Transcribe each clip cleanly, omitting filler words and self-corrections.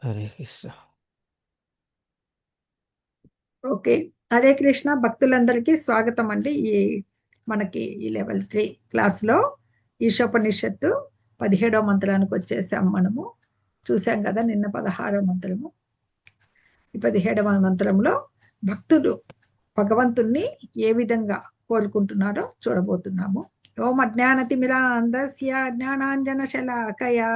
Hare Krishna. Okay. Hare Krishna భక్తులందరికీ స్వాగతం అండి. మనకి ఈ లెవెల్ 3 క్లాస్లో ఈశోపనిషత్తు 17వ మంత్రానికి వచ్చేసాం. మనము చూసాం కదా నిన్న 16వ మంత్రము. ఈ 17వ మంత్రంలో భక్తుడు భగవంతుణ్ణి ఏ విధంగా కోరుకుంటున్నారో చూడబోతున్నాము. ఓం అజ్ఞానతిమిరాంధస్య జ్ఞానాంజనశలాకయా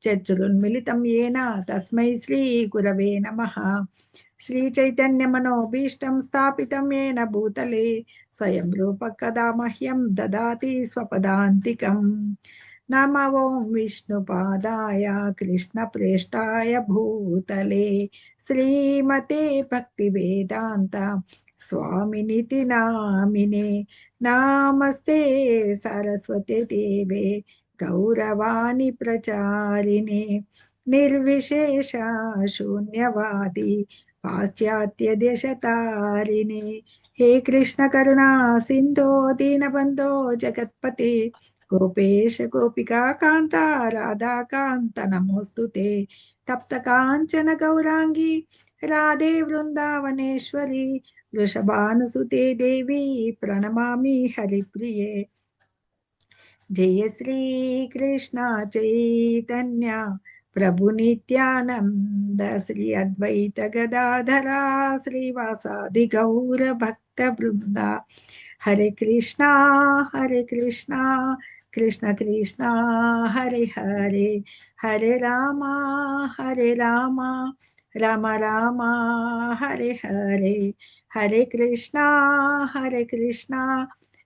చక్షురున్మిళితం యేన తస్మై శ్రీ గురవే నమః. శ్రీచైతన్యమనోభీష్టం స్థాపితం యేన భూతలే స్వయం రూప కదా మహ్యం దదాతి స్వపదాంతికం. నమ ఓం విష్ణుపాదాయ కృష్ణప్రేష్టాయ భూతలే శ్రీమతే భక్తివేదాంత స్వామినితి నామినే. నామస్తే సరస్వతి దేవే గౌరవాణి ప్రచారిణే నిర్విశేష శూన్యవాది పాశ్చాత్య దేశతారిణే. హే కృష్ణ కరుణా సింధో దీనబంధో జగత్పతే గోపేశ గోపికా కాంత రాధాకాంత నమోస్తుతే. తప్త కాంచన గౌరాంగి రాధే వృందావనేశ్వరి వృషభానుసుతే దేవి ప్రణమామి హరిప్రియే. జయ శ్రీ కృష్ణ చైతన్య ప్రభు నిత్యానంద శ్రీ అద్వైత గదాధరా శ్రీవాసాది గౌర భక్త బృంద. హరే కృష్ణ హరే కృష్ణ కృష్ణ కృష్ణ హరే హరే హరే రామ హరే రామ రామ రామ హరే హరే. హరే కృష్ణ హరే కృష్ణ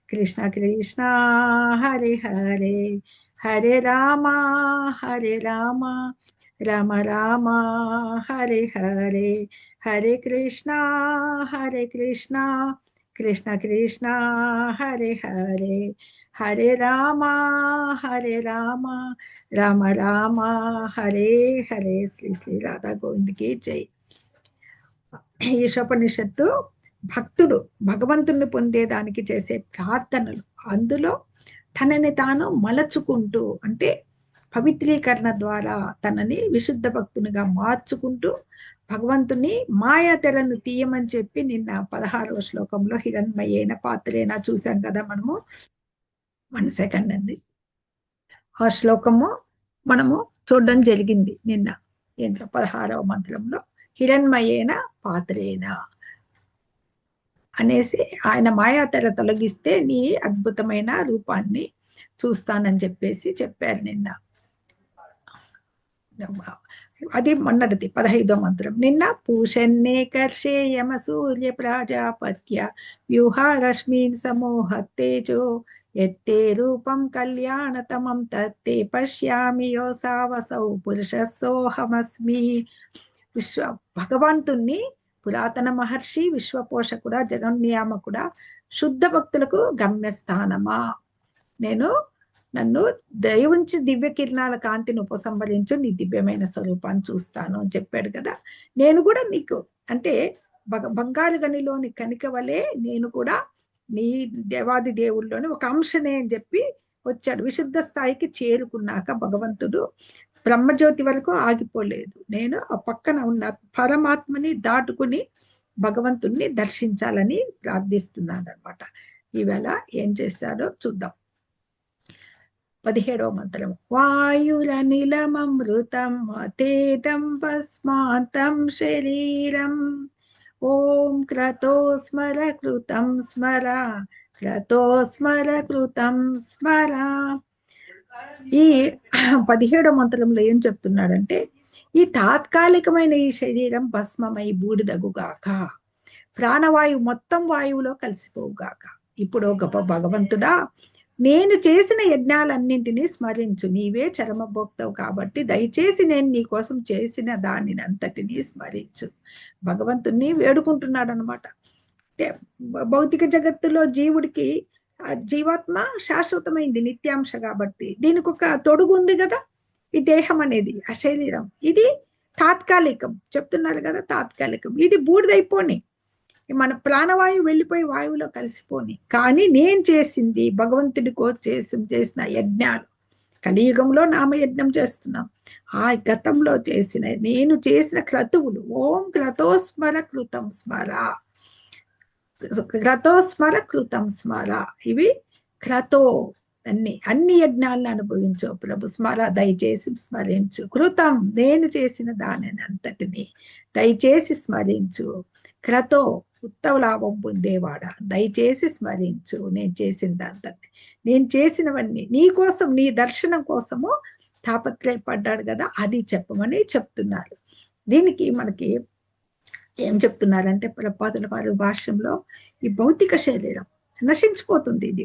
కృష్ణ కృష్ణ హరే హరే హరే రామ హరే రామ రామ రామ హరే హరే. హరే కృష్ణ హరే కృష్ణ కృష్ణ కృష్ణ హరే హరే హరే రామ హరే రామ రామ రామ హరే హరే. శ్రీ శ్రీ రాధా గోవింద్కి జై. ఈశోపనిషత్తు భక్తుడు భగవంతుణ్ణి పొందేదానికి చేసే ప్రార్థనలు. అందులో తనని తాను మలచుకుంటూ, అంటే పవిత్రీకరణ ద్వారా తనని విశుద్ధ భక్తునిగా మార్చుకుంటూ భగవంతుని మాయా తెరను తీయమని చెప్పి నిన్న 16వ శ్లోకంలో హిరణ్మయేన పాత్రేనా చూసాం కదా మనము. 1 సెకండ్ అండి. ఆ శ్లోకము మనము చూడడం జరిగింది నిన్న. దీంట్లో 16వ మంత్రంలో హిరణ్మయేన పాత్రేన అనేసి ఆయన మాయాతెర తొలగిస్తే నీ అద్భుతమైన రూపాన్ని చూస్తానని చెప్పేసి చెప్పారు నిన్న. అది మొన్నటిది 15వ మంత్రం. నిన్న పూషన్నే కర్షేయమ సూర్య ప్రాజాపత్య వ్యూహారశ్మీన్ సమూహత్తేజో ఎత్తే రూపం కళ్యాణతమం తత్తే పశ్యామి యోసావసౌ పురుషస్సోహమస్మి. భగవంతుణ్ణి పురాతన మహర్షి విశ్వపోషకుడా జగన్నియామకుడా శుద్ధ భక్తులకు గమ్యస్థానమా, నన్ను దయవుంచి దివ్య కిరణాల కాంతిని ఉపసంహరించు నీ దివ్యమైన స్వరూపాన్ని చూస్తాను అని చెప్పాడు కదా. నేను కూడా నీకు అంటే బంగారు గనిలోని కనిక వలె నేను కూడా నీ దేవాది దేవుల్లోని ఒక అంశనే అని చెప్పి వచ్చాడు. విశుద్ధ స్థాయికి చేరుకున్నాక భగవంతుడు బ్రహ్మజ్యోతి వరకు ఆగిపోలేదు. నేను ఆ పక్కన ఉన్న పరమాత్మని దాటుకుని భగవంతుణ్ణి దర్శించాలని ప్రార్థిస్తున్నాను అనమాట. ఈవేళ ఏం చేశాడో చూద్దాం. 17వ మంత్రం. వాయురనిలమమృతం తేదం భస్మాంతం శరీరం ఓం క్రతో స్మర కృతం స్మర క్రతో స్మర కృతం స్మర. ఈ 17వ మంత్రంలో ఏం చెప్తున్నాడంటే, ఈ తాత్కాలికమైన ఈ శరీరం భస్మమై బూడిదగుగాక, ప్రాణవాయువు మొత్తం వాయువులో కలిసిపోవుగాక. ఇప్పుడు గొప్ప భగవంతుడా, నేను చేసిన యజ్ఞాలన్నింటినీ స్మరించు. నీవే చరమభోక్తవు కాబట్టి దయచేసి నేను నీ కోసం చేసిన దానిని అంతటినీ స్మరించు. భగవంతుణ్ణి వేడుకుంటున్నాడు అనమాట. అంటే భౌతిక జగత్తులో జీవుడికి జీవాత్మ శాశ్వతమైంది, నిత్యాంశ కాబట్టి దీనికి ఒక తొడుగు ఉంది కదా, ఈ దేహం అనేది, ఆ శరీరం. ఇది తాత్కాలికం చెప్తున్నారు కదా, తాత్కాలికం. ఇది బూడిదైపోని, మన ప్రాణవాయువు వెళ్ళిపోయి వాయువులో కలిసిపోని. కానీ నేను చేసింది భగవంతుడి కోసం చేసిన యజ్ఞాలు, కలియుగంలో నామయజ్ఞం చేస్తున్నాం. ఆ గతంలో నేను చేసిన క్రతువులు, ఓం క్రతోస్మర కృతం స్మర, క్రతోస్మర కృతం స్మర, ఇవి క్రతో అన్ని యజ్ఞాలను అనుభవించు ప్రభు, దయచేసి స్మరించు. కృతం నేను చేసిన దానిని అంతటిని దయచేసి స్మరించు. క్రతో ఉత్తమ లాభం పొందేవాడా దయచేసి స్మరించు. నేను చేసిన దాంతటి, నేను చేసినవన్నీ నీ కోసం, నీ దర్శనం కోసము తాపత్రయపడ్డాడు కదా, అది చెప్పమని చెప్తున్నారు. దీనికి మనకి ఏం చెప్తున్నారంటే ప్రపాదుల వారి భాష్యంలో, ఈ భౌతిక శరీరం నశించిపోతుంది, ఇది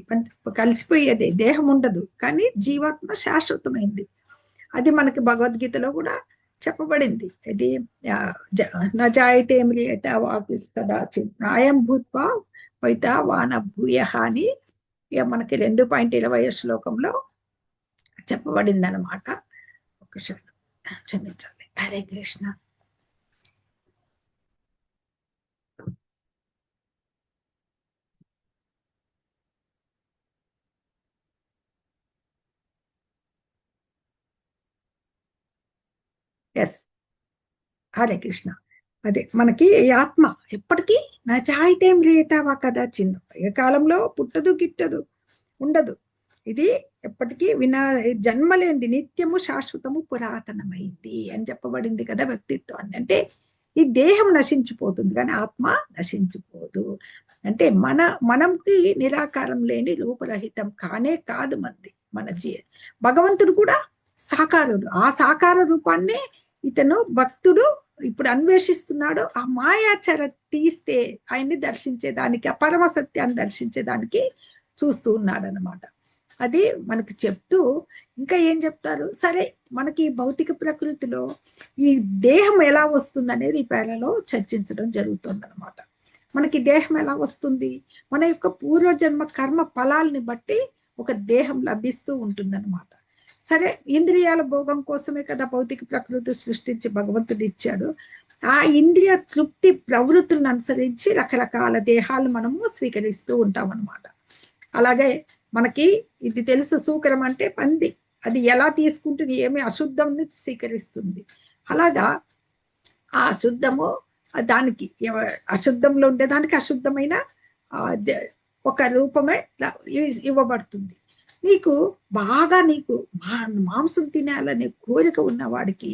కలిసిపోయేదే, దేహం ఉండదు, కానీ జీవాత్మ శాశ్వతమైంది. అది మనకి భగవద్గీతలో కూడా చెప్పబడింది. ఇది నజాయితే మ్రియత వాకు కదాచిత్ నాయం భూత్వా వైత వాన భూయ అని మనకి 2.20 శ్లోకంలో చెప్పబడింది అనమాట. ఒకసారి క్షమించాలి. హరే కృష్ణ. ఎస్, హరే కృష్ణ. అదే మనకి ఆత్మ ఎప్పటికీ నజాయితే మ్రియతావా కదా, చిన్న ఏ కాలంలో పుట్టదు గిట్టదు ఉండదు. ఇది ఎప్పటికీ జన్మలేంది, నిత్యము శాశ్వతము పురాతనమైంది అని చెప్పబడింది కదా వ్యక్తిత్వాన్ని. అంటే ఈ దేహం నశించిపోతుంది కానీ ఆత్మ నశించిపోదు. అంటే మనంకి నిరాకారం లేని రూపరహితం కానే కాదు మన భగవంతుడు కూడా సాకారుడు. ఆ సాకార రూపాన్నే ఇతను భక్తుడు ఇప్పుడు అన్వేషిస్తున్నాడు. ఆ మాయాచర తీస్తే ఆయన్ని దర్శించేదానికి, ఆ పరమ సత్యాన్ని దర్శించేదానికి చూస్తూ ఉన్నాడు అనమాట. అది మనకి చెప్తూ ఇంకా ఏం చెప్తారు, సరే మనకి భౌతిక ప్రకృతిలో ఈ దేహం ఎలా వస్తుంది అనేది ఈ పేరలో చర్చించడం జరుగుతుంది అనమాట. మనకి దేహం ఎలా వస్తుంది, మన యొక్క పూర్వజన్మ కర్మ ఫలాల్ని బట్టి ఒక దేహం లభిస్తూ ఉంటుందన్నమాట. సరే, ఇంద్రియాల భోగం కోసమే కదా భౌతిక ప్రకృతి సృష్టించి భగవంతుడు ఇచ్చాడు. ఆ ఇంద్రియ తృప్తి ప్రవృత్తులను అనుసరించి రకరకాల దేహాలు మనము స్వీకరిస్తూ ఉంటాం అన్నమాట. అలాగే మనకి ఇది తెలుసు, సూకరం అంటే పంది, అది ఎలా తీసుకుంటుంది, ఏమి అశుద్ధంని స్వీకరిస్తుంది. అలాగా ఆ అశుద్ధము దానికి, అశుద్ధంలో ఉండేదానికి అశుద్ధమైన ఒక రూపమే ఇవ్వబడుతుంది. నీకు బాగా మాంసం తినాలనే కోరిక ఉన్నవాడికి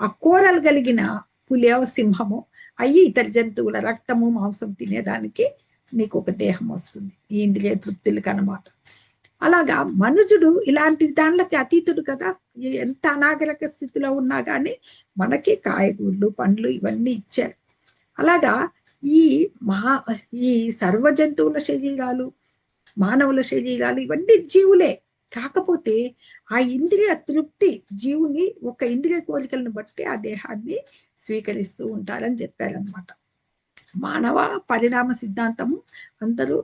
ఆ కూరలు కలిగిన పులియో సింహము అయ్యి ఇతర జంతువుల రక్తము మాంసం తినేదానికి నీకు ఒక దేహం వస్తుంది, ఈ ఇంద్రియ తృప్తులకు అనమాట. అలాగా మనుజుడు ఇలాంటి దానిలకి అతీతుడు కదా, ఎంత అనాగరిక స్థితిలో ఉన్నా కానీ మనకి కాయగూరలు పండ్లు ఇవన్నీ ఇచ్చారు. అలాగా ఈ సర్వ జంతువుల శరీరాలు, మానవుల శరీరాలు ఇవన్నీ జీవులే. కాకపోతే ఆ ఇంద్రియ తృప్తి జీవుని ఒక ఇంద్రియ కోరికలను బట్టి ఆ దేహాన్ని స్వీకరిస్తూ ఉంటారని చెప్పారనమాట. మానవ పరిణామ సిద్ధాంతము అందరూ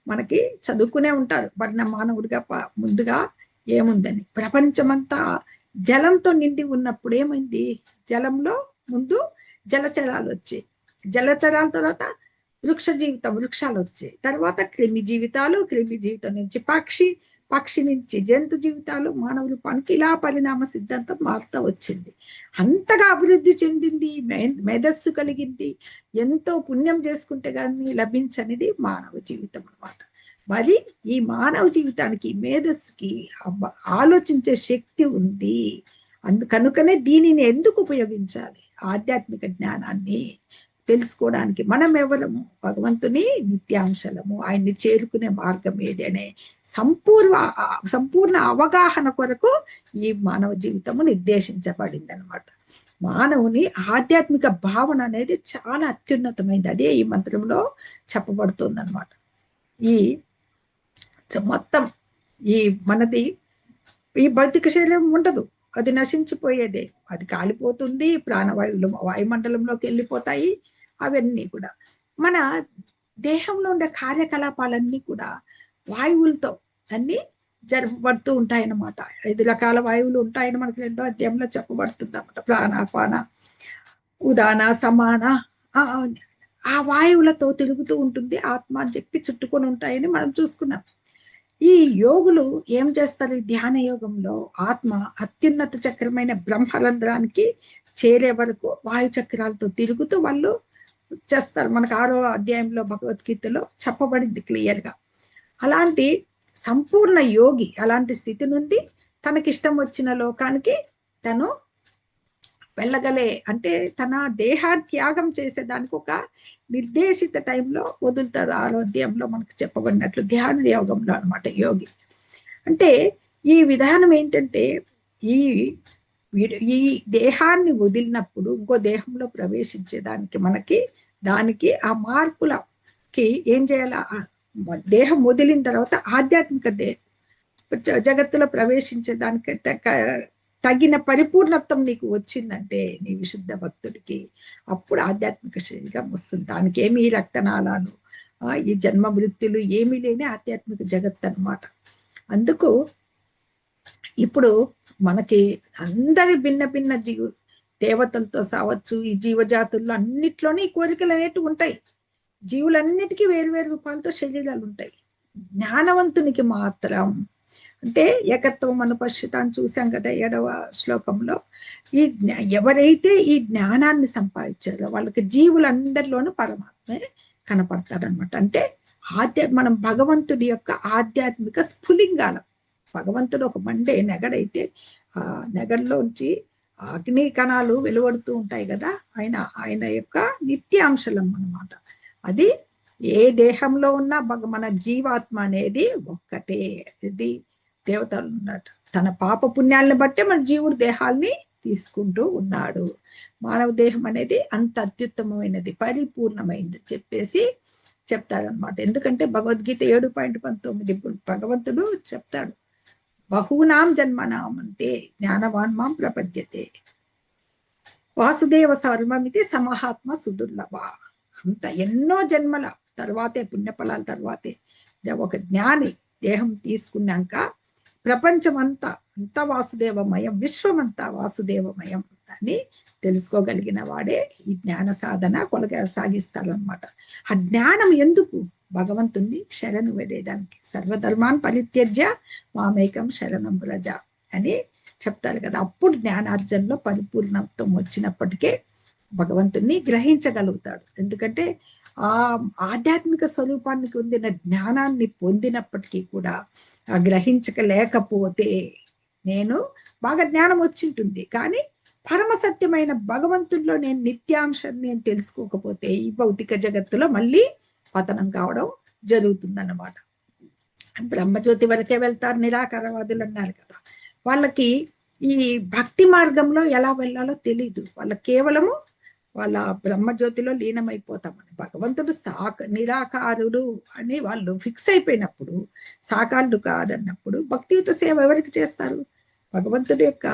మనకి చదువుకునే ఉంటారు. మానవుడిగా ముందుగా ఏముందని, ప్రపంచమంతా జలంతో నిండి ఉన్నప్పుడు ఏమైంది, జలంలో ముందు జలచరాలు వచ్చాయి, జలచరాల తర్వాత వృక్షాలు వచ్చాయి, తర్వాత క్రిమి జీవితం నుంచి పక్షి నుంచి జంతు జీవితాలు, మానవులు పనికి, ఇలా పరిణామ సిద్ధాంతం మారుతూ వచ్చింది. అంతగా అభివృద్ధి చెందింది, మేధస్సు కలిగింది, ఎంతో పుణ్యం చేసుకుంటే కానీ లభించనిది మానవ జీవితం అన్నమాట. మరి ఈ మానవ జీవితానికి, మేధస్సుకి ఆలోచించే శక్తి ఉంది. కనుకనే దీనిని ఎందుకు ఉపయోగించాలి, ఆధ్యాత్మిక జ్ఞానాన్ని తెలుసుకోవడానికి. మనం ఎవరము, భగవంతుని నిత్యాంశలము, ఆయన్ని చేరుకునే మార్గం ఏది అనే సంపూర్ణ అవగాహన కొరకు ఈ మానవ జీవితము నిర్దేశించబడింది అనమాట. మానవుని ఆధ్యాత్మిక భావన అనేది చాలా అత్యున్నతమైనది, అదే ఈ మంత్రంలో చెప్పబడుతుంది అనమాట. ఈ మొత్తం మనది ఈ భౌతిక శరీరం ఉండదు, అది నశించిపోయేదే, అది కాలిపోతుంది, ప్రాణవాయువులు వాయుమండలంలోకి వెళ్ళిపోతాయి. అవన్నీ కూడా మన దేహంలో ఉండే కార్యకలాపాలన్నీ కూడా వాయువులతో అన్ని జరపబడుతూ ఉంటాయన్నమాట. 5 రకాల వాయువులు ఉంటాయని మనకి 2వ అధ్యాయంలో చెప్పబడుతుంది అన్నమాట. ప్రాణాపాన ఉదాన సమాన ఆ వాయువులతో తిరుగుతూ ఉంటుంది ఆత్మ అని చెప్పి చుట్టుకొని ఉంటాయని మనం చూసుకున్నాం. ఈ యోగులు ఏం చేస్తారు? ధ్యాన యోగంలో ఆత్మ అత్యున్నత చక్రమైన బ్రహ్మరంధ్రానికి చేరే వరకు వాయు చక్రాలతో తిరుగుతూ వాళ్ళు చేస్తారు. మనకు 6వ అధ్యాయంలో భగవద్గీతలో చెప్పబడింది క్లియర్గా. అలాంటి సంపూర్ణ యోగి అలాంటి స్థితి నుండి తనకిష్టం వచ్చిన లోకానికి తను వెళ్ళగలే, అంటే తన దేహాన్ని త్యాగం చేసేదానికి ఒక నిర్దేశిత టైంలో వదులుతాడు. ఆరోగ్యంలో మనకు చెప్పబడినట్లు ధ్యాన యోగంలో అనమాట యోగి అంటే. ఈ విధానం ఏంటంటే ఈ ఈ దేహాన్ని వదిలినప్పుడు ఇంకో దేహంలో ప్రవేశించేదానికి దానికి ఆ మార్పులకి ఏం చేయాలి? దేహం వదిలిన తర్వాత ఆధ్యాత్మిక జగత్తులో ప్రవేశించేదానికి తగిన పరిపూర్ణత్వం నీకు వచ్చిందంటే నీ విశుద్ధ భక్తుడికి అప్పుడు ఆధ్యాత్మిక శరీరం వస్తుంది. దానికి ఏమి రక్తనాళాలు ఈ జన్మ మృత్యులు ఏమీ లేని ఆధ్యాత్మిక జగత్ అన్నమాట. అందుకు ఇప్పుడు మనకి అందరి భిన్న భిన్న దేవతలతో సావచ్చు, ఈ జీవజాతుల్లో అన్నిట్లోనే ఈ కోరికలు అనేటివి ఉంటాయి. జీవులన్నిటికీ వేరు వేరు రూపాలతో శరీరాలు ఉంటాయి. జ్ఞానవంతునికి మాత్రం అంటే ఏకత్వం అనుపశ్చితాన్ని చూసాం కదా 7వ శ్లోకంలో. ఎవరైతే ఈ జ్ఞానాన్ని సంపాదించారో వాళ్ళకి జీవులందరిలోనూ పరమాత్మే కనపడతారనమాట. అంటే మనం భగవంతుడి యొక్క ఆధ్యాత్మిక స్ఫులింగాలం. భగవంతుడు ఒక మండే నెగడైతే ఆ నెగడలోంచి అగ్ని కణాలు వెలువడుతూ ఉంటాయి కదా, ఆయన యొక్క నిత్యాంశలం అన్నమాట. అది ఏ దేహంలో ఉన్నా మన జీవాత్మ అనేది ఒక్కటే. ఇది దేవతలు ఉన్నట్టు తన పాప పుణ్యాలను బట్టే మన జీవుడు దేహాల్ని తీసుకుంటూ ఉన్నాడు. మానవ దేహం అనేది అంత అత్యుత్తమమైనది, పరిపూర్ణమైంది చెప్పేసి చెప్తారనమాట. ఎందుకంటే భగవద్గీత 7.19 భగవంతుడు చెప్తాడు, బహూనాం జన్మనాం అంటే జ్ఞానవాన్ మాం ప్రపద్యతే వాసుదేవ సర్వమితి సమహాత్మ సుదుర్లభ. అంత ఎన్నో జన్మల తర్వాతే, పుణ్యఫలాల తర్వాతే ఒక జ్ఞాని దేహం తీసుకున్నాక ప్రపంచమంతా అంతా వాసుదేవమయం, విశ్వమంతా వాసుదేవమయం అని తెలుసుకోగలిగిన వాడే ఈ జ్ఞాన సాధన సాగిస్తారనమాట. ఆ జ్ఞానం ఎందుకు? భగవంతుణ్ణి శరణు వేడేదానికి. సర్వధర్మాన్ పరిత్యజ్య మామేకం శరణం వ్రజ అని చెప్తారు కదా. అప్పుడు జ్ఞానార్జనలో పరిపూర్ణత్వం వచ్చినప్పటికే భగవంతుణ్ణి గ్రహించగలుగుతాడు. ఎందుకంటే ఆ ఆధ్యాత్మిక స్వరూపానికి పొందిన జ్ఞానాన్ని పొందినప్పటికీ కూడా ఆ గ్రహించలేకపోతే, నేను బాగా జ్ఞానం వచ్చింటుంది కానీ పరమ సత్యమైన భగవంతుల్లో నేను నిత్యాంశాన్ని నేను తెలుసుకోకపోతే ఈ భౌతిక జగత్తులో మళ్ళీ పతనం కావడం జరుగుతుందన్నమాట. బ్రహ్మజ్యోతి వరకే వెళ్తారు నిరాకారవాదులు అన్నారు కదా. వాళ్ళకి ఈ భక్తి మార్గంలో ఎలా వెళ్ళాలో తెలీదు. వాళ్ళకి కేవలము వాళ్ళ బ్రహ్మజ్యోతిలో లీనమైపోతామని, భగవంతుడు నిరాకారుడు అని వాళ్ళు ఫిక్స్ అయిపోయినప్పుడు, సాకారుడు కాదన్నప్పుడు భక్తియుత సేవ ఎవరికి చేస్తారు? భగవంతుడి యొక్క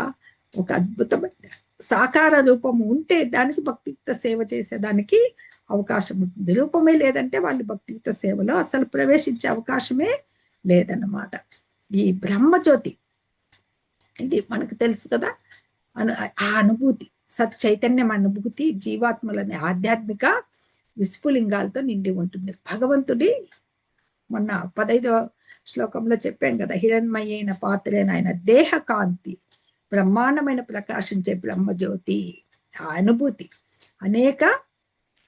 ఒక అద్భుతమైన సాకార రూపము ఉంటే దానికి భక్తియుత సేవ చేసేదానికి అవకాశం ఉంటుంది. రూపమే లేదంటే వాళ్ళు భక్తియుత సేవలో అసలు ప్రవేశించే అవకాశమే లేదన్నమాట. ఈ బ్రహ్మజ్యోతి ఇది మనకు తెలుసు కదా, ఆ అనుభూతి సత్ చైతన్యం అనుభూతి జీవాత్మలని ఆధ్యాత్మిక విస్ఫులింగాలతో నిండి ఉంటుంది. భగవంతుడి మొన్న 15వ శ్లోకంలో చెప్పాం కదా, హిరణ్మయైన పాత్రైన ఆయన దేహ కాంతి, బ్రహ్మాండమైన ప్రకాశించే బ్రహ్మజ్యోతి, ఆ అనుభూతి అనేక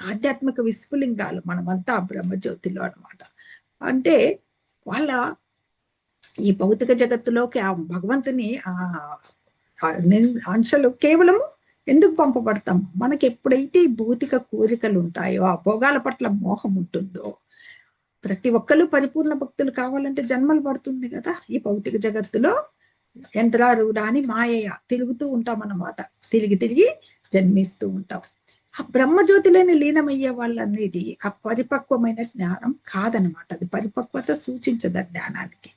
ఆధ్యాత్మిక విస్ఫులింగాలు మనమంతా బ్రహ్మజ్యోతిలో అనమాట. అంటే వాళ్ళ ఈ భౌతిక జగత్తులోకి ఆ భగవంతుని అంశాలు కేవలము ఎందుకు పంపబడతాం? మనకి ఎప్పుడైతే ఈ భౌతిక కోరికలు ఉంటాయో, ఆ భోగాల పట్ల మోహం ఉంటుందో, ప్రతి ఒక్కరు పరిపూర్ణ భక్తులు కావాలంటే జన్మలు పడుతుంది కదా. ఈ భౌతిక జగత్తులో యంత్రారూఢాని మాయయ్య తిరుగుతూ ఉంటాం అన్నమాట. తిరిగి తిరిగి జన్మిస్తూ ఉంటాం. ఆ బ్రహ్మజ్యోతిలోని లీనమయ్యే వాళ్ళనేది ఆ పరిపక్వమైన జ్ఞానం కాదనమాట. అది పరిపక్వత సూచించదు ఆ జ్ఞానానికి.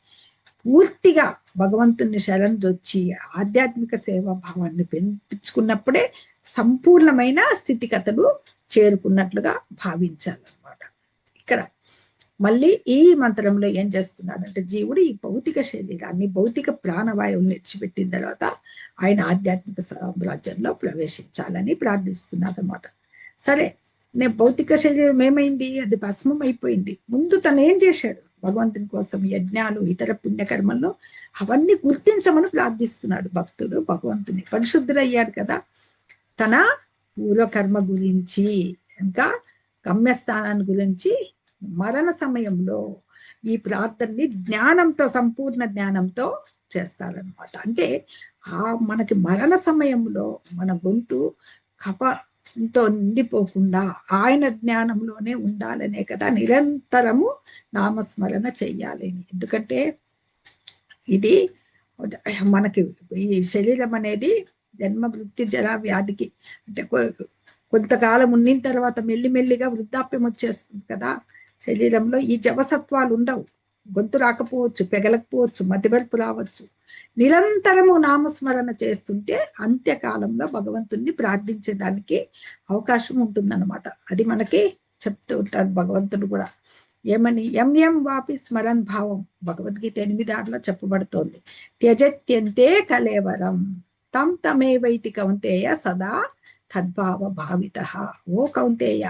పూర్తిగా భగవంతుని శరణొచ్చి ఆధ్యాత్మిక సేవా భావాన్ని పెంచుకున్నప్పుడే సంపూర్ణమైన స్థితిగతులు చేరుకున్నట్లుగా భావించాలన్నమాట. ఇక్కడ మళ్ళీ ఈ మంత్రంలో ఏం చేస్తున్నాడంటే, జీవుడు ఈ భౌతిక శరీరాన్ని, భౌతిక ప్రాణవాయువుని విడిచిపెట్టిన తర్వాత ఆయన ఆధ్యాత్మిక సామ్రాజ్యంలో ప్రవేశించాలని ప్రార్థిస్తున్నాడు అనమాట. సరే, నేను భౌతిక శరీరం ఏమైంది? అది భస్మం అయిపోయింది. ముందు తను ఏం చేశాడు? భగవంతుని కోసం యజ్ఞాలు, ఇతర పుణ్యకర్మల్లో అవన్నీ గుర్తించమని ప్రార్థిస్తున్నాడు భక్తుడు భగవంతుని. పరిశుద్ధుడయ్యాడు కదా, తన పూర్వకర్మ గురించి, ఇంకా గమ్యస్థానాన్ని గురించి మరణ సమయంలో ఈ ప్రార్థనని జ్ఞానంతో, సంపూర్ణ జ్ఞానంతో చేస్తారనమాట. అంటే మనకి మరణ సమయంలో మన గొంతు కపంతో నిండిపోకుండా ఆయన జ్ఞానంలోనే ఉండాలనే కదా నిరంతరము నామస్మరణ చెయ్యాలి. ఎందుకంటే ఇది మనకి ఈ శరీరం అనేది జన్మ వృత్తి జరా వ్యాధికి, అంటే కొంతకాలం ఉండిన తర్వాత మెల్లిమెల్లిగా వృద్ధాప్యం వచ్చేస్తుంది కదా, శరీరంలో ఈ జవసత్వాలు ఉండవు, గొంతు రాకపోవచ్చు, పెగలకపోవచ్చు, మతిమరుపు రావచ్చు. నిరంతరము నామస్మరణ చేస్తుంటే అంత్యకాలంలో భగవంతుణ్ణి ప్రార్థించేదానికి అవకాశం ఉంటుందన్నమాట. అది మనకి చెప్తూ ఉంటాడు భగవంతుడు కూడా. ఏమని? ఎం వాపి స్మరన్ భావం, భగవద్గీత 8:6లో చెప్పబడుతోంది. త్యజత్యంతే కలేవరం తం తమేవైతి కౌంతేయ సదా తద్భావ భావిత. ఓ కౌంతేయ,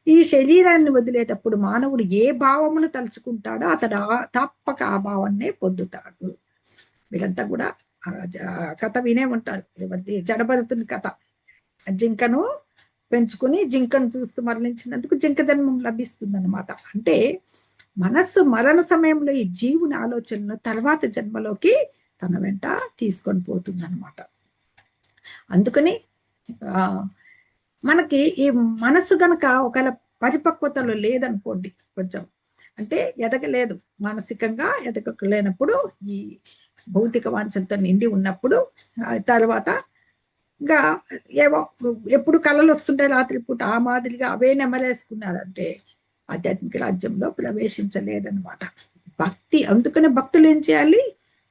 ఈ శరీరాన్ని వదిలేటప్పుడు మానవుడు ఏ భావమును తలుచుకుంటాడో అతడు తప్పక ఆ భావాన్నే పొందుతాడు. వీళ్ళంతా కూడా కథ వినే ఉంటారు, జడభరతుని కథ. జింకను పెంచుకుని జింకను చూస్తూ మరణించినందుకు జింక జన్మం లభిస్తుంది అనమాట. అంటే మనస్సు మరణ సమయంలో ఈ జీవుని ఆలోచనను తర్వాత జన్మలోకి తన వెంట తీసుకొని పోతుంది అనమాట. అందుకని మనకి ఈ మనస్సు గనక ఒకవేళ పరిపక్వతలో లేదనుకోండి, కొంచెం అంటే ఎదగలేదు, మానసికంగా ఎదగలేనప్పుడు, ఈ భౌతిక వాంఛలతో నిండి ఉన్నప్పుడు, తర్వాత ఇంకా ఏవో ఎప్పుడు కళలు వస్తుంటాయి రాత్రిపూట, ఆ మాదిరిగా అవే నెమరేసుకున్నాడంటే ఆధ్యాత్మిక రాజ్యంలో ప్రవేశించలేడనమాట. భక్తి, అందుకనే భక్తులు ఏం చేయాలి?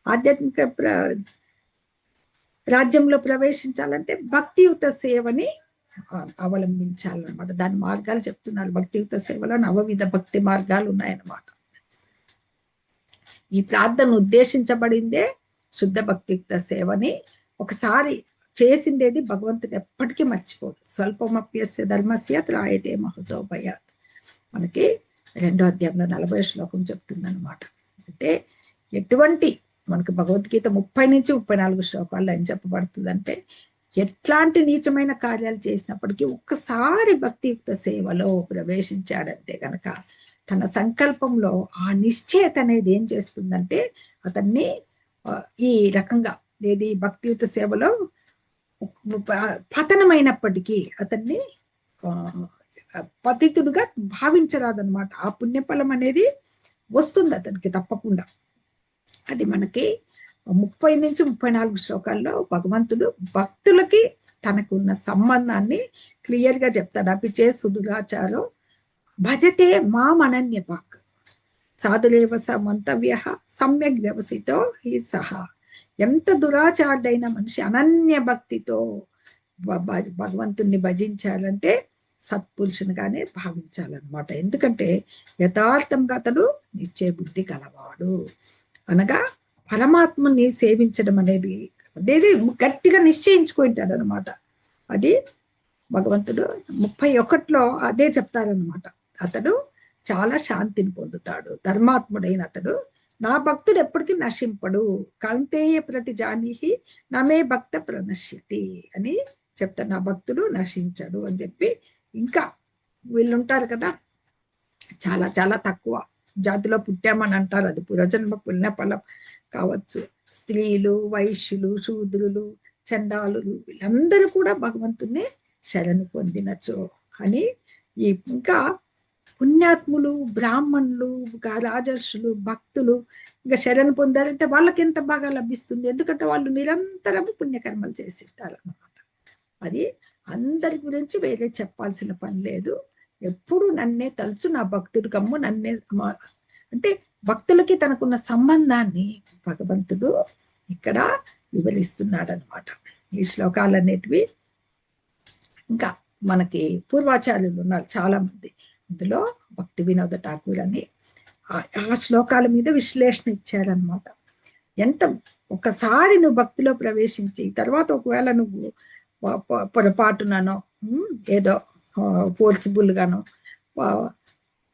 ఆధ్యాత్మిక రాజ్యంలో ప్రవేశించాలంటే భక్తియుత సేవని అవలంబించాలన్నమాట. దాని మార్గాలు చెప్తున్నారు. భక్తియుత సేవలో 9 భక్తి మార్గాలు ఉన్నాయన్నమాట. ఈ ప్రార్థన ఉద్దేశించబడిందే శుద్ధ భక్తియుక్త సేవని. ఒకసారి చేసిండేది భగవంతుడు ఎప్పటికీ మర్చిపోదు. స్వల్పమప్యస్య ధర్మస్య త్రాయతే మహతో భయాత్. మనకి 2వ అధ్యాయంలో 40వ శ్లోకం చెప్తుందన్నమాట. అంటే ఎటువంటి, మనకి భగవద్గీత 30 నుంచి 34 శ్లోకాల్లో ఏం చెప్పబడుతుందంటే, ఎట్లాంటి నీచమైన కార్యాలు చేసినప్పటికీ ఒక్కసారి భక్తియుక్త సేవలో ప్రవేశించాడంటే కనుక తన సంకల్పంలో ఆ నిశ్చయత అనేది ఏం చేస్తుందంటే అతన్ని ఈ రకంగా ఏది భక్తియుత సేవలో పతనమైనప్పటికీ అతన్ని పతితుడుగా భావించరాదనమాట. ఆ పుణ్యఫలం అనేది వస్తుంది అతనికి తప్పకుండా. అది మనకి 30 నుంచి 34 శ్లోకాల్లో భగవంతుడు భక్తులకి తనకున్న సంబంధాన్ని క్లియర్ గా చెప్తాడు. అపిచే సుదురాచారో భజతే మామనన్యపాక్ సాధులేవ సమంతవ్య సమ్యక్ వ్యవసితో ఈ సహా. ఎంత దురాచారుడైన మనిషి అనన్య భక్తితో భగవంతుణ్ణి భజించాలంటే సత్పురుషునిగానే భావించాలన్నమాట. ఎందుకంటే యథార్థంగా అతడు నిశ్చయ బుద్ధి గలవాడు, అనగా పరమాత్మని సేవించడం అనేది గట్టిగా నిశ్చయించుకుంటాడు అనమాట. అది భగవంతుడు 31లో అదే చెప్తారనమాట. అతడు చాలా శాంతిని పొందుతాడు. ధర్మాత్ముడైన అతడు, నా భక్తుడు ఎప్పటికీ నశింపడు. కౌంతేయ ప్రతి జానీహి నమే భక్త ప్రణశ్యతి అని చెప్తాడు. నా భక్తుడు నశించడు అని చెప్పి. ఇంకా వీళ్ళుంటారు కదా, చాలా చాలా తక్కువ జాతిలో పుట్టామని అంటారు. అది పురజన్మ పుణ్యఫలం కావచ్చు. స్త్రీలు, వైశ్యులు, శూద్రులు, చండాలులు వీళ్ళందరూ కూడా భగవంతుణ్ణి శరణు పొందినచో అని. ఇంకా పుణ్యాత్ములు, బ్రాహ్మణులు, రాజర్షులు, భక్తులు ఇంకా శరణు పొందారంటే వాళ్ళకి ఎంత బాగా లభిస్తుంది. ఎందుకంటే వాళ్ళు నిరంతరము పుణ్యకర్మలు చేసి ఉంటారన్నమాట. అది అందరి గురించి వేరే చెప్పాల్సిన పని లేదు. ఎప్పుడు నన్నే తలుచు, నా భక్తుడు కమ్ము నన్నే. అంటే భక్తులకి తనకున్న సంబంధాన్ని భగవంతుడు ఇక్కడ వివరిస్తున్నాడు అనమాట. ఈ శ్లోకాలు అనేటివి ఇంకా మనకి పూర్వాచార్యులు ఉన్నారు చాలా మంది. అందులో భక్తి వినోద ఠాకూర్ అని ఆ శ్లోకాల మీద విశ్లేషణ ఇచ్చారనమాట. ఎంత ఒకసారి నువ్వు భక్తిలో ప్రవేశించి తర్వాత ఒకవేళ నువ్వు పొరపాటునో ఏదో ఫోర్సిబుల్ గానో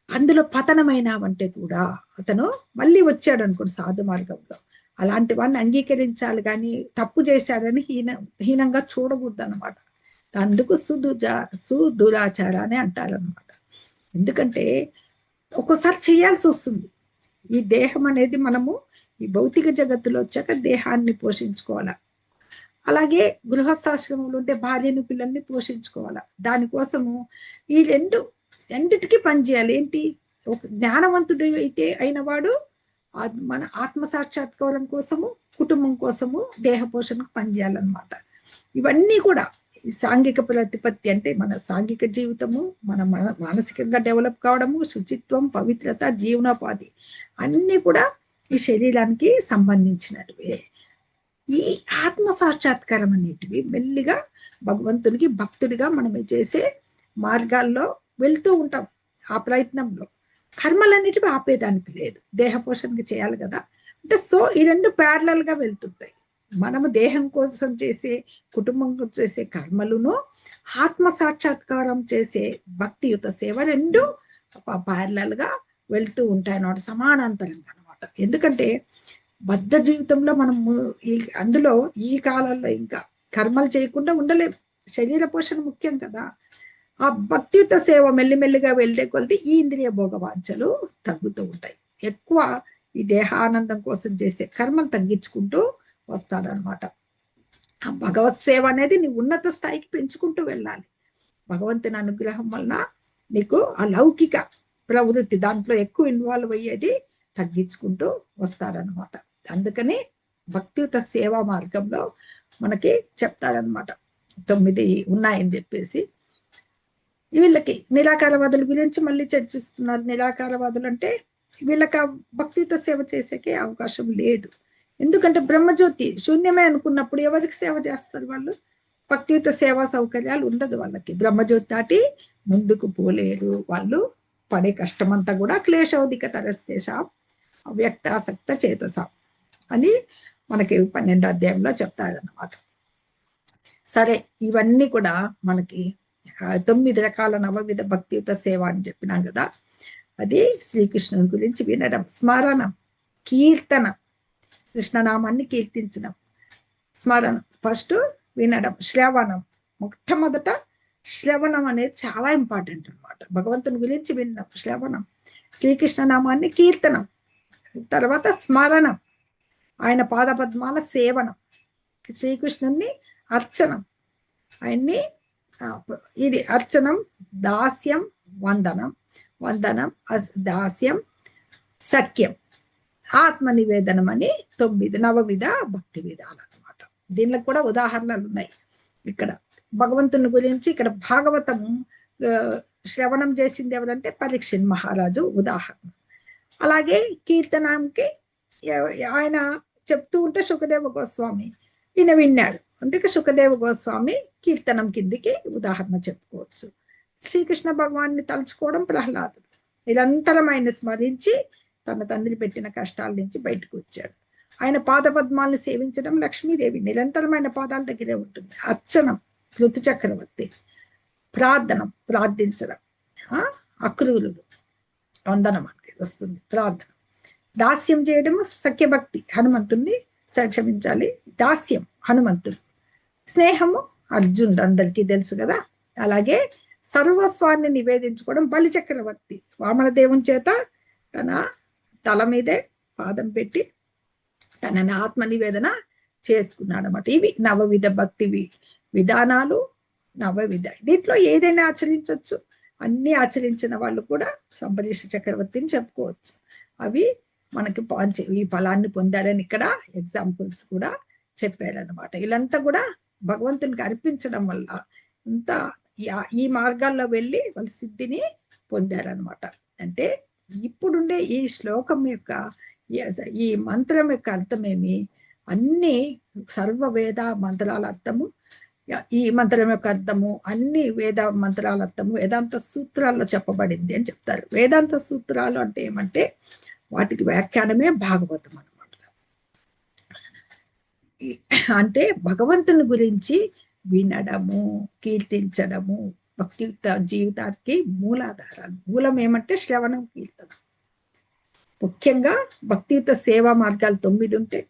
అందులో పతనమైనావంటే కూడా అతను మళ్ళీ వచ్చాడు అనుకోండి సాధు మార్గంలో, అలాంటి వాడిని అంగీకరించాలి కానీ తప్పు చేశాడని హీనంగా చూడకూడదు అనమాట. అందుకు సుదురాచార అని అంటారనమాట. ఎందుకంటే ఒక్కోసారి చేయాల్సి వస్తుంది. ఈ దేహం అనేది మనము ఈ భౌతిక జగత్తులో వచ్చాక దేహాన్ని పోషించుకోవాలా, అలాగే గృహస్థాశ్రమంలో ఉంటే భార్యను పిల్లల్ని పోషించుకోవాలా. దానికోసము ఈ రెండిటికి పనిచేయాలి. ఏంటి, ఒక జ్ఞానవంతుడు అయితే అయిన వాడు మన ఆత్మ సాక్షాత్కారం కోసము, కుటుంబం కోసము, దేహ పోషణకు పనిచేయాలన్నమాట. ఇవన్నీ కూడా సాంఘిక ప్రతిపత్తి అంటే మన సాంఘిక జీవితము, మన మానసికంగా డెవలప్ కావడము, శుచిత్వం, పవిత్రత, జీవనోపాధి అన్నీ కూడా ఈ శరీరానికి సంబంధించినటివే. ఈ ఆత్మ సాక్షాత్కారం అనేటివి మెల్లిగా భగవంతునికి భక్తుడిగా మనం చేసే మార్గాల్లో వెళ్తూ ఉంటాం. ఆ ప్రయత్నంలో కర్మలన్నిటివి ఆపేదానికి లేదు, దేహ పోషణకి చేయాలి కదా. అంటే సో ఈ రెండు ప్యారలల్ గా వెళ్తుంటాయి. మనము దేహం కోసం చేసే, కుటుంబం కోసం చేసే కర్మలును, ఆత్మ సాక్షాత్కారం చేసే భక్తియుత సేవ రెండు ప్యారలల్ గా వెళ్తూ ఉంటాయి అన్నమాట, సమానాంతరంగా అనమాట. ఎందుకంటే బద్ధ జీవితంలో మనము అందులో ఈ కాలంలో ఇంకా కర్మలు చేయకుండా ఉండలేము, శరీర పోషణ ముఖ్యం కదా. ఆ భక్తియుత సేవ మెల్లిమెల్లిగా వెళ్తే కొలిది ఈ ఇంద్రియ భోగవాంఛలు తగ్గుతూ ఉంటాయి. ఎక్కువ ఈ దేహానందం కోసం చేసే కర్మలు తగ్గించుకుంటూ వస్తాడనమాట. ఆ భగవత్ సేవ అనేది నీ ఉన్నత స్థాయికి పెంచుకుంటూ వెళ్ళాలి. భగవంతుని అనుగ్రహం వలన నీకు ఆ లౌకిక ప్రవృత్తి దాంట్లో ఎక్కువ ఇన్వాల్వ్ అయ్యేది తగ్గించుకుంటూ వస్తారనమాట. అందుకని భక్తియుత సేవా మార్గంలో మనకి చెప్తారనమాట 9 ఉన్నాయని చెప్పేసి. వీళ్ళకి నిరాకారవాదుల గురించి మళ్ళీ చర్చిస్తున్నారు. నిరాకారవాదులు అంటే వీళ్ళకి ఆ భక్తియుత సేవ చేసేకే అవకాశం లేదు. ఎందుకంటే బ్రహ్మజ్యోతి శూన్యమే అనుకున్నప్పుడు ఎవరికి సేవ చేస్తారు వాళ్ళు? భక్తియుత సేవా సౌకర్యాలు ఉండదు వాళ్ళకి. బ్రహ్మజ్యోతి దాటి ముందుకు పోలేరు వాళ్ళు. పడే కష్టమంతా కూడా క్లేశోధిక తరస్తేషాం వ్యక్తాసక్త చేతసాం అని మనకి 12వ అధ్యాయంలో చెప్తారన్నమాట. సరే, ఇవన్నీ కూడా మనకి 9 రకాల నవవిధ భక్తియుత సేవ అని చెప్పినాం కదా. అది శ్రీకృష్ణుని గురించి వినడం, స్మరణం, కీర్తనం, కృష్ణనామాన్ని కీర్తించడం, స్మరణం ఫస్ట్, వినడం, శ్రవణం. మొట్టమొదట శ్రవణం అనేది చాలా ఇంపార్టెంట్ అనమాట. భగవంతుని గురించి వినడం శ్రవణం, శ్రీకృష్ణ నామాన్ని కీర్తనం, తర్వాత స్మరణం, ఆయన పాదపద్మాల సేవనం, శ్రీకృష్ణుని అర్చనం, ఆయన్ని ఇది అర్చనం, దాస్యం, వందనం, వందనం, దాస్యం, సఖ్యం, ఆత్మ నివేదనం అని 9 నవవిధ భక్తి విధాలు అనమాట. దీనిలో కూడా ఉదాహరణలు ఉన్నాయి. ఇక్కడ భగవంతుని గురించి ఇక్కడ భాగవతం శ్రవణం చేసింది ఎవరంటే పరీక్షిత్ మహారాజు ఉదాహరణ. అలాగే కీర్తనానికి ఆయన చెప్తూ ఉంటే సుఖదేవ గోస్వామి ఈయన విన్నాడు అంటే సుఖదేవ గోస్వామి కీర్తనం కిందికి ఉదాహరణ చెప్పుకోవచ్చు. శ్రీకృష్ణ భగవాన్ని తలుచుకోవడం ప్రహ్లాదుడు నిరంతరం ఆయన స్మరించి తన తండ్రి పెట్టిన కష్టాల నుంచి బయటకు వచ్చాడు. ఆయన పాద పద్మాలను సేవించడం లక్ష్మీదేవి నిరంతరమైన పాదాల దగ్గరే ఉంటుంది. అర్చనం ఋతు చక్రవర్తి, ప్రార్థనం ప్రార్థించడం, అక్రూరుడు వందనం అంటే వస్తుంది ప్రార్థన, దాస్యం చేయడం సఖ్యభక్తి హనుమంతుణ్ణి క్షమించాలి, దాస్యం హనుమంతుడు, స్నేహము అర్జునుడు అందరికీ తెలుసు కదా. అలాగే సర్వస్వాన్ని నివేదించుకోవడం బలి చక్రవర్తి వామనదేవుని చేత తన తల మీదే పాదం పెట్టి తనని ఆత్మ నివేదన చేసుకున్నాడు అన్నమాట. ఇవి నవవిధ భక్తి విధానాలు. నవవిధ దీంట్లో ఏదైనా ఆచరించవచ్చు. అన్ని ఆచరించిన వాళ్ళు కూడా సంపరీష చక్రవర్తిని చెప్పుకోవచ్చు. అవి మనకి ఈ ఫలాన్ని పొందాలని ఇక్కడ ఎగ్జాంపుల్స్ కూడా చెప్పారనమాట. వీళ్ళంతా కూడా భగవంతునికి అర్పించడం వల్ల ఇంత ఈ మార్గాల్లో వెళ్ళి వాళ్ళు సిద్ధిని పొందారనమాట. అంటే ఇప్పుడుండే ఈ శ్లోకం యొక్క ఈ మంత్రం యొక్క అర్థమేమి, అన్ని సర్వ వేద మంత్రాల అర్థము, ఈ మంత్రం యొక్క అర్థము అన్ని వేద మంత్రాల అర్థము వేదాంత సూత్రాల్లో చెప్పబడింది అని చెప్తారు. వేదాంత సూత్రాలు అంటే ఏమంటే వాటికి వ్యాఖ్యానమే భాగవతం అనమాట. అంటే భగవంతుని గురించి వినడము, కీర్తించడము, భక్తియుక్త జీవితానికి మూలాధారాలు. మూలం ఏమంటే శ్రవణం, కీర్తనం. ముఖ్యంగా భక్తియుత సేవా మార్గాలు 9 ఉంటే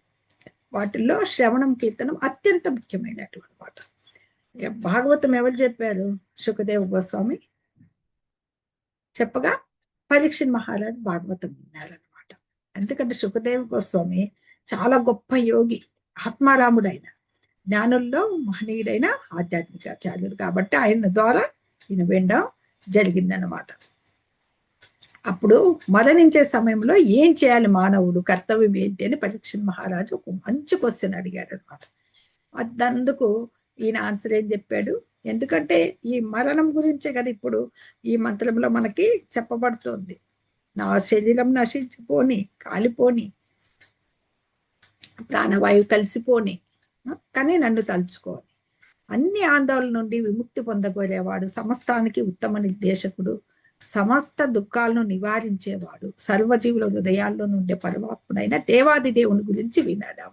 వాటిల్లో శ్రవణం, కీర్తనం అత్యంత ముఖ్యమైనటువంటి మాట. భాగవతం ఎవరు చెప్పారు? సుఖదేవ గోస్వామి చెప్పగా పరీక్షణ్ మహారాజ్ భాగవతం విన్నారనమాట. ఎందుకంటే సుఖదేవ గోస్వామి చాలా గొప్ప యోగి, ఆత్మారాముడైన, జ్ఞానుల్లో మహనీయుడైన ఆధ్యాత్మికాచార్యుడు. కాబట్టి ఆయన ద్వారా ఈయన వినడం జరిగిందనమాట. అప్పుడు మరణించే సమయంలో ఏం చేయాలి మానవుడు, కర్తవ్యం ఏంటి అని పరీక్షణ్ మహారాజు ఒక మంచి క్వశ్చన్ అడిగాడు అనమాట. అందుకు ఈయన ఆన్సర్ ఏం చెప్పాడు? ఎందుకంటే ఈ మరణం గురించే కదా ఇప్పుడు ఈ మంత్రంలో మనకి చెప్పబడుతోంది. నా శరీరం నశించిపోని, కాలిపోని, ప్రాణవాయువు కలిసిపోని, కానీ నన్ను తలుచుకోని, అన్ని ఆందోళన నుండి విముక్తి పొందగోరేవాడు, సమస్తానికి ఉత్తమ నిర్దేశకుడు, సమస్త దుఃఖాలను నివారించేవాడు, సర్వజీవుల హృదయాల్లో నుండే పరమాత్ముడైన దేవాది దేవుని గురించి వినడం.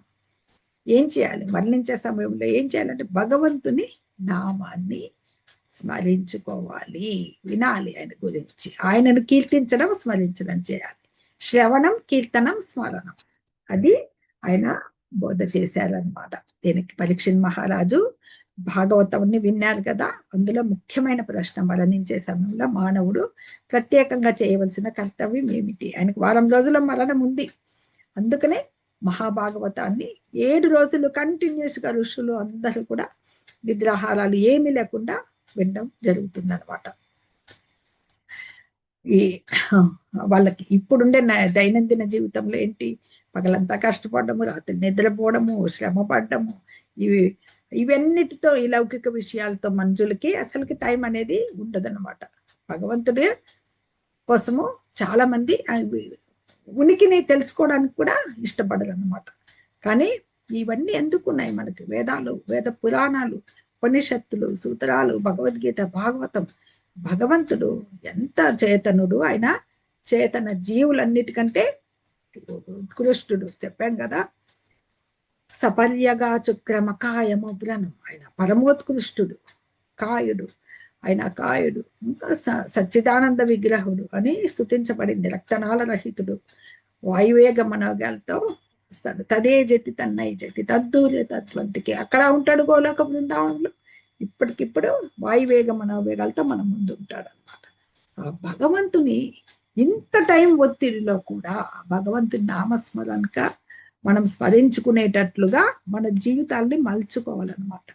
ఏం చేయాలి మరణించే సమయంలో? ఏం చేయాలంటే భగవంతుని నామాన్ని స్మరించుకోవాలి, వినాలి, ఆయన గురించి, ఆయనను కీర్తించడం, స్మరించడం చేయాలి. శ్రవణం, కీర్తనం, స్మరణం, అది ఆయన బోధ చేశారనమాట. దీనికి పరీక్షణ్ మహారాజు భాగవతాన్ని విన్నారు కదా, అందులో ముఖ్యమైన ప్రశ్న, మరణించే సమయంలో మానవుడు ప్రత్యేకంగా చేయవలసిన కర్తవ్యం ఏమిటి? ఆయనకు వారం రోజుల మరణం ఉంది. అందుకనే మహాభాగవతాన్ని 7 రోజులు కంటిన్యూస్ గా ఋషులు అందరూ కూడా నిద్రాహారాలు ఏమీ లేకుండా వినడం జరుగుతుందన్నమాట. ఈ వాళ్ళకి ఇప్పుడుండే దైనందిన జీవితంలో ఏంటి, పగలంతా కష్టపడము, రాత్రి నిద్రపోవడము, శ్రమ పడ్డము, ఇవన్నిటితో ఈ లౌకిక విషయాలతో మనుషులకి అసలుకి టైం అనేది ఉండదన్నమాట. భగవంతుడి కోసము చాలా మంది ఉనికిని తెలుసుకోవడానికి కూడా ఇష్టపడరు అనమాట. కానీ ఇవన్నీ ఎందుకున్నాయి మనకి? వేదాలు, వేద పురాణాలు, ఉపనిషత్తులు, సూత్రాలు, భగవద్గీత, భాగవతం. భగవంతుడు ఎంత చేతనుడు, ఆయన చేతన జీవులన్నిటికంటే ఉత్కృష్టుడు. చెప్పాం కదా, సపర్యగా చుక్రమకాయమవ్రనం, ఆయన పరమోత్కృష్టుడు, కాయుడు, ఆయన కాయుడు, సచ్చిదానంద విగ్రహుడు అని స్తుతించబడింది. రక్తనాళ రహితుడు, వాయువేగ మనోగాలతో వస్తాడు. తదే జతి తన్నై జతి తద్దూరే తద్వంతికి, అక్కడ ఉంటాడు గోలోక బృందావనంలో. ఇప్పటికిప్పుడు వాయువేగ మనోవేగాలతో మన ముందు ఉంటాడు అనమాట. ఆ భగవంతుని ఇంత టైం ఒత్తిడిలో కూడా భగవంతుని నామస్మరణక మనం స్మరించుకునేటట్లుగా మన జీవితాల్ని మలుచుకోవాలన్నమాట.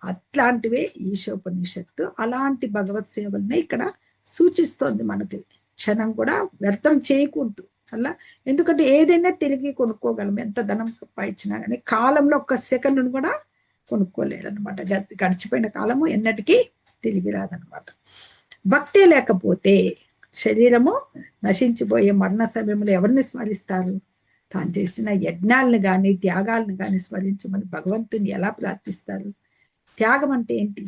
అట్లాంటివే ఈశోపనిషత్తు అలాంటి భగవత్ సేవల్ని ఇక్కడ సూచిస్తోంది మనకి. క్షణం కూడా వ్యర్థం చేయకూడదు అలా. ఎందుకంటే ఏదైనా తిరిగి కొనుక్కోగలం, ఎంత ధనం సంపాదించినా కానీ కాలంలో ఒక్క సెకండ్ కూడా కొనుక్కోలేదనమాట. గడిచిపోయిన కాలము ఎన్నటికీ తిరిగి రాదనమాట. భక్తి లేకపోతే శరీరము నశించిపోయే మరణ సమయంలో ఎవరిని స్మరిస్తారు? తాను చేసిన యజ్ఞాలను కానీ త్యాగాలను కానీ స్మరించమని భగవంతుని ఎలా ప్రార్థిస్తారు? త్యాగం అంటే ఏంటి?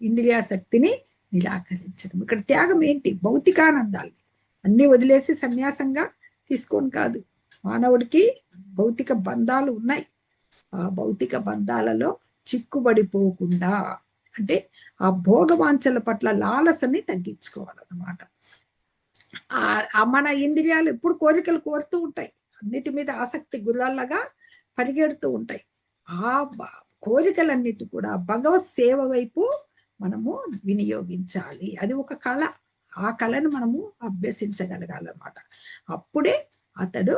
ఇంద్రియాశక్తిని నిరాకరించడం. ఇక్కడ త్యాగం ఏంటి? భౌతికానందాలు అన్ని వదిలేసి సన్యాసంగా తీసుకొని కాదు. మానవుడికి భౌతిక బంధాలు ఉన్నాయి. ఆ భౌతిక బంధాలలో చిక్కుబడిపోకుండా, అంటే ఆ భోగవాంఛల పట్ల లాలసని తగ్గించుకోవాలన్నమాట. మన ఇంద్రియాలు ఎప్పుడు కోరికలు కోరుతూ ఉంటాయి, అన్నిటి మీద ఆసక్తి గుర్రాల్లాగా పరిగెడుతూ ఉంటాయి. ఆ కోరికలన్నిటి కూడా భగవత్ సేవ వైపు మనము వినియోగించాలి. అది ఒక కళ. ఆ కళను మనము అభ్యసించగలగాలన్నమాట. అప్పుడే అతడు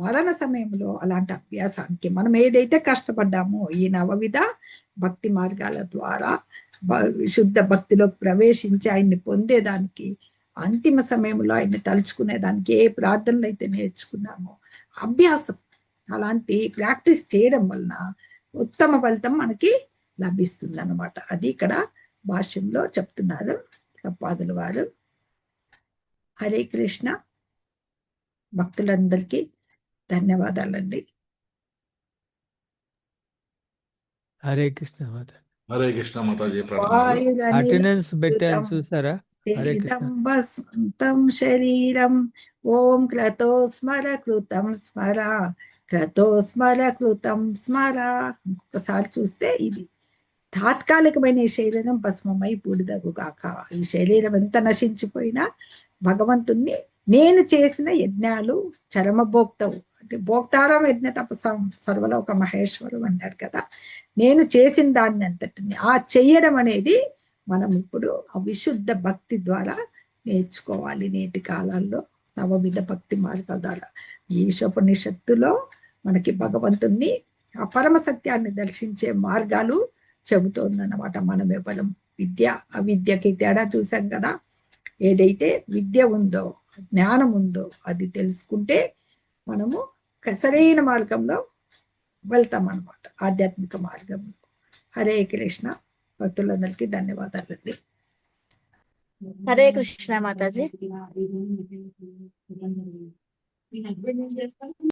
మరణ సమయంలో అలాంటి అభ్యాసానికి, మనం ఏదైతే కష్టపడ్డామో ఈ నవవిధ భక్తి మార్గాల ద్వారా శుద్ధ భక్తిలో ప్రవేశించి ఆయన్ని పొందేదానికి, అంతిమ సమయంలో ఆయన్ని తలుచుకునేదానికి ఏ ప్రార్థనలు అయితే నేర్చుకున్నామో అభ్యాసం, అలాంటి ప్రాక్టీస్ చేయడం వలన ఉత్తమ ఫలితం మనకి లభిస్తుంది అన్నమాట. అది ఇక్కడ భాష్యంలో చెప్తున్నారు పాదుల వారు. హరే కృష్ణ. భక్తులందరికీ ధన్యవాదాలండి. హరే కృష్ణ మాత. హరే కృష్ణ మాతాజీ. అటెండెన్స్ పెట్టాను చూసారా? హరే కృష్ణ. శరీరం ఓం క్రతో స్మర కృతం స్మర, క్రతో స్మర కృతం స్మర. ఒకసారి చూస్తే ఇది తాత్కాలికమైన ఈ శరీరం భస్మమై బూడిదగు గాక. ఈ శరీరం ఎంత నశించిపోయినా భగవంతుణ్ణి నేను చేసిన యజ్ఞాలు చరమభోక్తవు, అంటే భోక్తారం యజ్ఞ తపసం సర్వలోక మహేశ్వరం అంటాడు కదా. నేను చేసిన దాన్ని అంతటిని ఆ చెయ్యడం అనేది మనం ఇప్పుడు ఆ విశుద్ధ భక్తి ద్వారా నేర్చుకోవాలి. నేటి కాలాల్లో నవవిధ భక్తి మార్గాల ద్వారా ఈశోపనిషత్తులో మనకి భగవంతుణ్ణి ఆ పరమ సత్యాన్ని దర్శించే మార్గాలు చెబుతోందన్నమాట. మనం ఎవరం విద్య అవిద్యకి తేడా చూసాం కదా. ఏదైతే విద్య ఉందో, జ్ఞానం ఉందో అది తెలుసుకుంటే మనము సరైన మార్గంలో వెళ్తాం అన్నమాట, ఆధ్యాత్మిక మార్గంలో. హరే కృష్ణ. భక్తులందరికీ ధన్యవాదాలండి. హరే కృష్ణ మాతాజీ.